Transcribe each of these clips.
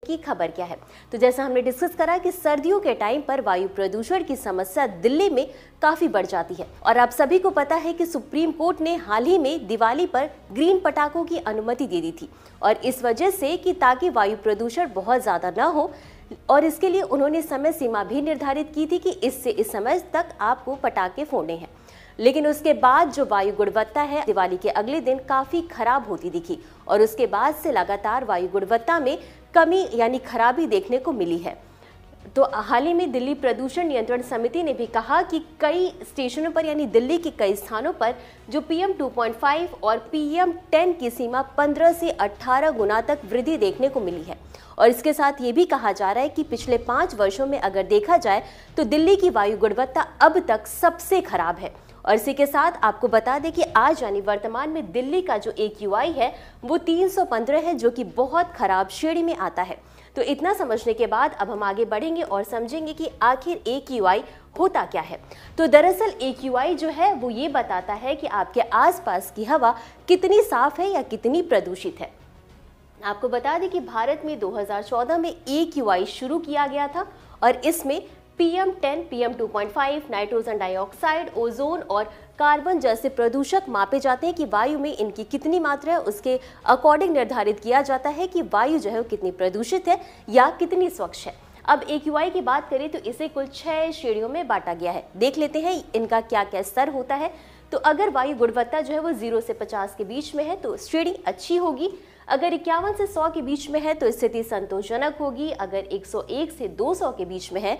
की खबर क्या है। तो जैसा हमने डिस्कस करा कि सर्दियों के टाइम पर वायु प्रदूषण की समस्या दिल्ली में काफी बढ़ जाती है और आप सभी को पता है कि सुप्रीम कोर्ट ने हाल ही में दिवाली पर ग्रीन पटाखों की अनुमति दे दी थी और इस वजह से कि ताकि वायु प्रदूषण बहुत ज्यादा न हो और इसके लिए उन्होंने समय सीमा भी निर्धारित की थी कि इससे इस समय तक आपको पटाखे फोड़ने हैं। लेकिन उसके बाद जो वायु गुणवत्ता है दिवाली के अगले दिन काफी खराब होती दिखी और उसके बाद से लगातार वायु गुणवत्ता में कमी यानी खराबी देखने को मिली है। तो हाल ही में दिल्ली प्रदूषण नियंत्रण समिति ने भी कहा कि कई स्टेशनों पर यानी दिल्ली के कई स्थानों पर जो PM 2.5 और PM 10 की सीमा 15 से 18 गुना तक वृद्धि देखने को मिली है। और इसके साथ ये भी कहा जा रहा है कि पिछले 5 वर्षों में अगर देखा जाए तो दिल्ली की वायु गुणवत्ता अब तक सबसे खराब है। और इसी के साथ आपको बता दें कि आज यानी वर्तमान में दिल्ली का जो AQI है वो 315 है, जो कि बहुत खराब श्रेणी में आता है। तो इतना समझने के बाद अब हम आगे बढ़ेंगे और समझेंगे कि आखिर AQI होता क्या है। तो दरअसल AQI जो है वो ये बताता है कि आपके आसपास की हवा कितनी साफ है या कितनी प्रदूषित है। आपको बता दें कि भारत में 2014 में AQI शुरू किया गया था और इसमें PM 10, PM 2.5, nitrogen dioxide, ozone और कार्बन जैसे प्रदूषक मापे जाते हैं कि वायु में इनकी कितनी मात्रा है, उसके अकॉर्डिंग निर्धारित किया जाता है कि वायु जो है वो कितनी प्रदूषित है या कितनी स्वच्छ है। अब AQI की बात करें तो इसे कुल 6 श्रेणियों में बांटा गया है। देख लेते हैं इनका क्या क्या स्तर होता है। तो अगर वायु गुणवत्ता जो है वो 0 से 50 के बीच में है तो श्रेणी अच्छी होगी। अगर 51 से 100 के बीच में है तो स्थिति संतोषजनक होगी। अगर 101 से 200 के बीच में है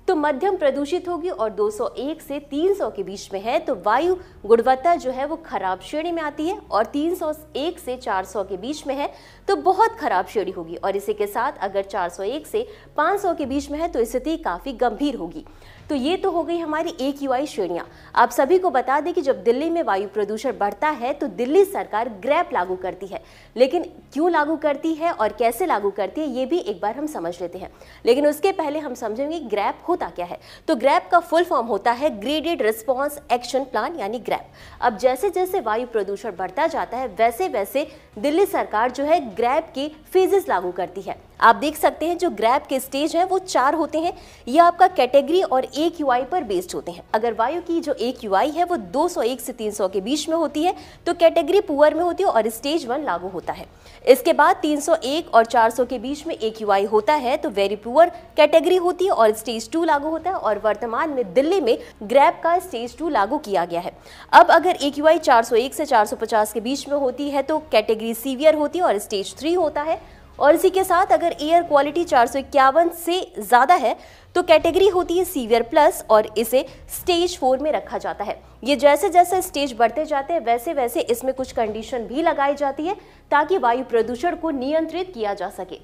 तो मध्यम प्रदूषित होगी और 201 से 300 के बीच में है तो वायु गुणवत्ता जो है वो खराब श्रेणी में आती है और 301 से 400 के बीच में है तो बहुत खराब श्रेणी होगी। और इसी के साथ अगर 401 से 500 के बीच में है तो स्थिति काफ़ी गंभीर होगी। तो ये तो हो गई हमारी AQI श्रेणियाँ। आप सभी को बता दें कि जब दिल्ली में वायु प्रदूषण बढ़ता है तो दिल्ली सरकार ग्रैप लागू करती है। लेकिन क्यों लागू करती है और कैसे लागू करती है ये भी एक बार हम समझ लेते हैं। लेकिन उसके पहले हम समझेंगे ग्रैप होता क्या है। तो ग्रैप का फुल फॉर्म होता है ग्रेडेड रिस्पॉन्स एक्शन प्लान यानी ग्रैप। अब जैसे जैसे वायु प्रदूषण बढ़ता जाता है वैसे वैसे दिल्ली सरकार जो है ग्रैप के फेजेस लागू करती है। आप देख सकते हैं जो ग्रैप के स्टेज हैं वो 4 होते हैं। ये आपका कैटेगरी और AQI पर बेस्ड होते हैं। अगर वायु की जो AQI है वो 201 से 300 के बीच में होती है तो कैटेगरी पुअर में होती है और स्टेज 1 लागू होता है। इसके बाद 301 और 400 के बीच में AQI होता है तो वेरी पुअर कैटेगरी होती है और स्टेज 2 लागू होता है। और वर्तमान में दिल्ली में ग्रैप का स्टेज 2 लागू किया गया है। अब अगर AQI 401 से 450 के बीच में होती है तो कैटेगरी सीवियर होती है और स्टेज 3 होता है। और इसी के साथ अगर एयर क्वालिटी 451 से ज़्यादा है तो कैटेगरी होती है सीवियर प्लस और इसे स्टेज 4 में रखा जाता है। ये जैसे जैसे स्टेज बढ़ते जाते हैं वैसे वैसे इसमें कुछ कंडीशन भी लगाई जाती है ताकि वायु प्रदूषण को नियंत्रित किया जा सके।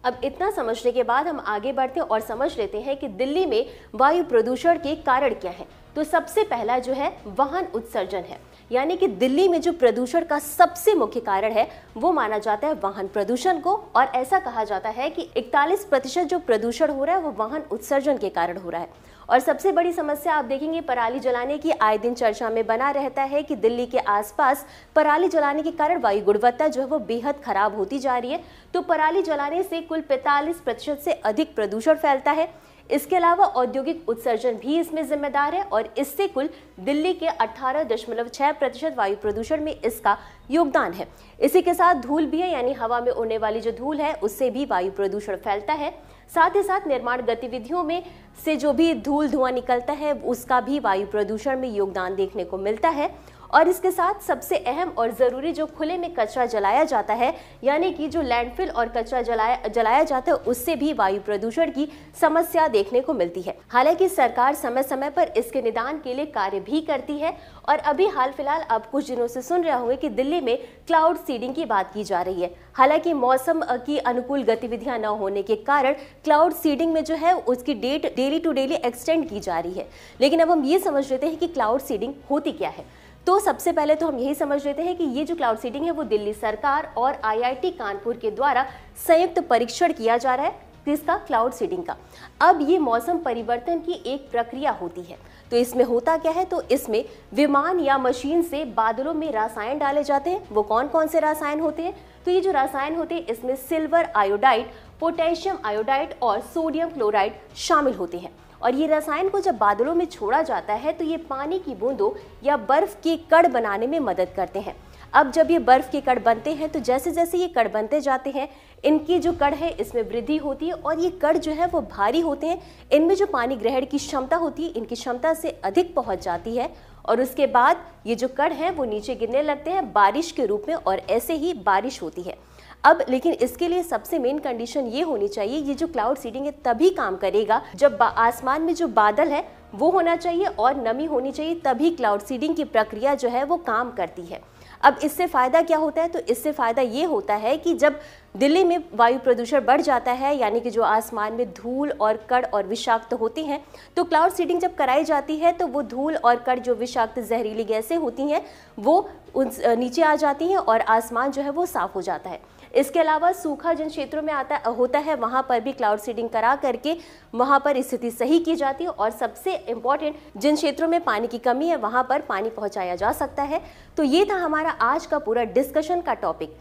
अब इतना समझने के बाद हम आगे बढ़ते हैं और समझ लेते हैं कि दिल्ली में वायु प्रदूषण के कारण क्या है। तो सबसे पहला जो है वाहन उत्सर्जन है, यानी कि दिल्ली में जो प्रदूषण का सबसे मुख्य कारण है वो माना जाता है वाहन प्रदूषण को। और ऐसा कहा जाता है कि 41% जो प्रदूषण हो रहा है वो वाहन उत्सर्जन के कारण हो रहा है। और सबसे बड़ी समस्या आप देखेंगे पराली जलाने की आए दिन चर्चा में बना रहता है कि दिल्ली के आसपास पराली जलाने के कारण वायु गुणवत्ता जो है वो बेहद खराब होती जा रही है। तो पराली जलाने से कुल 45% से अधिक प्रदूषण फैलता है। इसके अलावा औद्योगिक उत्सर्जन भी इसमें जिम्मेदार है और इससे कुल दिल्ली के 18.6% वायु प्रदूषण में इसका योगदान है। इसी के साथ धूल भी है, यानी हवा में उड़ने वाली जो धूल है उससे भी वायु प्रदूषण फैलता है। साथ ही साथ निर्माण गतिविधियों में से जो भी धूल धुआं निकलता है उसका भी वायु प्रदूषण में योगदान देखने को मिलता है। और इसके साथ सबसे अहम और ज़रूरी जो खुले में कचरा जलाया जाता है, यानी कि जो लैंडफिल और कचरा जलाया जाता है उससे भी वायु प्रदूषण की समस्या देखने को मिलती है। हालांकि सरकार समय समय पर इसके निदान के लिए कार्य भी करती है। और अभी हाल फिलहाल आप कुछ दिनों से सुन रहे होंगे कि दिल्ली में क्लाउड सीडिंग की बात की जा रही है। हालांकि मौसम की अनुकूल गतिविधियां न होने के कारण क्लाउड सीडिंग में जो है उसकी date daily to daily extend की जा रही है। लेकिन अब हम ये समझ लेते हैं कि क्लाउड सीडिंग होती क्या है। तो सबसे पहले तो हम यही समझ लेते हैं कि ये जो क्लाउड सीडिंग है वो दिल्ली सरकार और IIT कानपुर के द्वारा संयुक्त परीक्षण किया जा रहा है किसका, क्लाउड सीडिंग का। अब ये मौसम परिवर्तन की एक प्रक्रिया होती है। तो इसमें होता क्या है, तो इसमें विमान या मशीन से बादलों में रसायन डाले जाते हैं। वो कौन कौन से रसायन होते हैं, तो ये जो रसायन होते हैं इसमें सिल्वर आयोडाइड, पोटेशियम आयोडाइड और सोडियम क्लोराइड शामिल होते हैं। और ये रसायन को जब बादलों में छोड़ा जाता है तो ये पानी की बूंदों या बर्फ के कण बनाने में मदद करते हैं। अब जब ये बर्फ के कण बनते हैं तो जैसे जैसे ये कण बनते जाते हैं, इनकी जो कण है इसमें वृद्धि होती है और ये कण जो है वो भारी होते हैं। इनमें जो पानी ग्रहण की क्षमता होती है इनकी क्षमता से अधिक पहुंच जाती है और उसके बाद ये जो कण हैं वो नीचे गिरने लगते हैं बारिश के रूप में और ऐसे ही बारिश होती है। अब लेकिन इसके लिए सबसे मेन कंडीशन ये होनी चाहिए, ये जो क्लाउड सीडिंग है तभी काम करेगा जब आसमान में जो बादल है वो होना चाहिए और नमी होनी चाहिए, तभी क्लाउड सीडिंग की प्रक्रिया जो है वो काम करती है। अब इससे फ़ायदा क्या होता है? तो इससे फ़ायदा ये होता है कि जब दिल्ली में वायु प्रदूषण बढ़ जाता है, यानी कि जो आसमान में धूल और कण और विषाक्त होती हैं, तो क्लाउड सीडिंग जब कराई जाती है तो वो धूल और कण जो विषाक्त जहरीली गैसें होती हैं वो नीचे आ जाती हैं और आसमान जो है वो साफ़ हो जाता है। इसके अलावा सूखा जिन क्षेत्रों में होता है वहाँ पर भी क्लाउड सीडिंग करा करके वहाँ पर स्थिति सही की जाती है और सबसे इम्पॉर्टेंट जिन क्षेत्रों में पानी की कमी है वहाँ पर पानी पहुँचाया जा सकता है। तो ये था हमारा आज का पूरा डिस्कशन का टॉपिक।